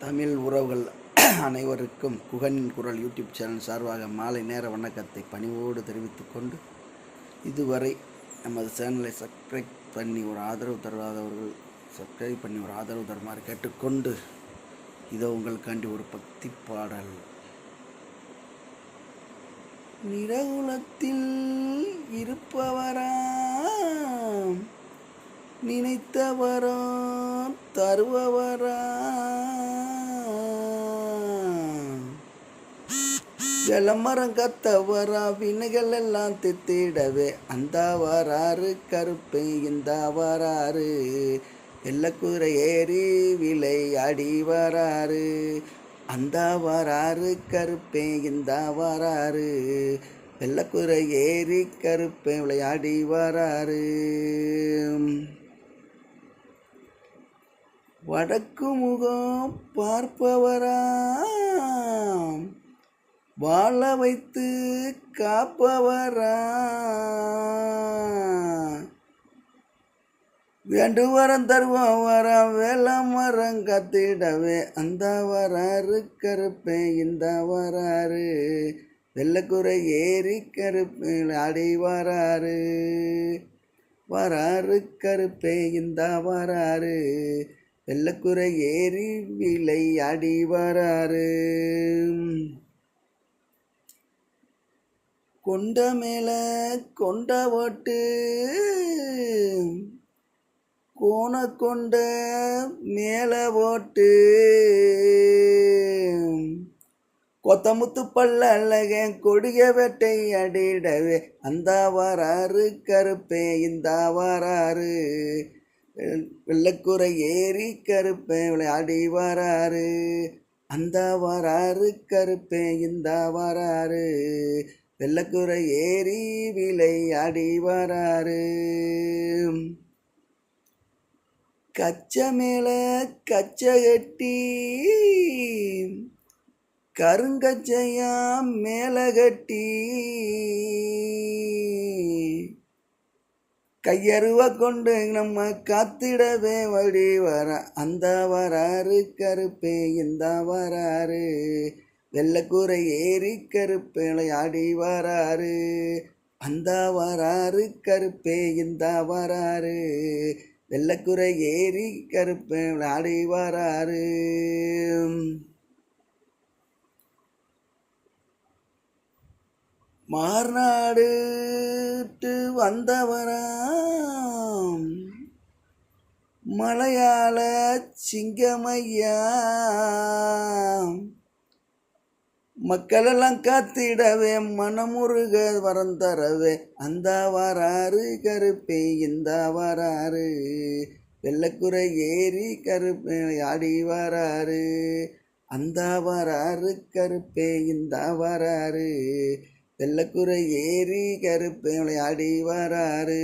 தமிழ் உறவுகள் அனைவருக்கும் குகனின் குரல் யூடியூப் சேனல் சார்பாக மாலை நேர வணக்கத்தை பணிவோடு தெரிவித்துக் கொண்டு, இதுவரை நமது சேனலை சப்ஸ்கிரைப் பண்ணி ஒரு ஆதரவு தருமாறு கேட்டுக்கொண்டு, இதோ உங்களுக்காண்டி ஒரு பக்தி பாடல். நிரகுலத்தில் இருப்பவராம், நினைத்தவரோ தருபவரா, விளம்பரம் கத்தவரா, வினைகள் எல்லாம் தித்திடவே அந்த வராறு கருப்பை இந்த வராறு, வெள்ளக்கூரை ஏறி விளையாடி வராறு, அந்த வராறு கருப்பை இந்த வராறு, வெள்ளக்கூரை ஏறி கருப்பை விளையாடி வராறு. வடக்கு முகம் பார்ப்பவராம், வாழ வைத்து காப்பவரா, வேண்டுவரம் தருபவரா, வேளமரம் காத்திடவே அந்த வராறு கருப்பை இந்த வராறு, வெள்ளக்குறை ஏறி கருப்பை ஆடி வராறு, வராறு கருப்பை இந்த வராறு, வெள்ளக்குறை ஏறி விளையாடி வராறு. கொண்ட மேல கொண்ட ஓட்டு, கோண கொண்ட மேல ஓட்டு, கொத்தமுத்து பல்ல அழகன் கொடிய வேட்டை அடிடவே அந்த வராறு கருப்பே இந்த வராறு, வெள்ளக்குறை ஏறி கருப்பை விளையாடி வராறு, அந்த வராறு கருப்பே இந்த வராறு, வெள்ளக்குறை ஏறி விளையாடி வராறு. கச்ச மேல கச்ச கட்டி, கருங்கச்சையா மேல கட்டி, கையருவ கொண்டு நம்ம காத்திடவே வழி வர அந்த வராறு கருப்பே இந்த வராறு, வெள்ளக்கூரை ஏறி கருப்பை விளையாடி வராறு, அந்த வராறு கருப்பே இந்த வராறு, வெள்ளக்குறை ஏறி கருப்பை விளையாடி வராறு. மார்நாடு வந்தவராம், மலையாள சிங்கமையா, மக்களெல்லாம் காத்திடவே மனமுருக வரம் தரவே அந்த வராறு கருப்பை இந்த வராறு, வெள்ளக்குறை ஏறி கருப்பை ஆடி வராறு, அந்த வராறு கருப்பை இந்த வராறு, வெள்ளக்குறை ஏறி கருப்பை விளையாடி வராறு.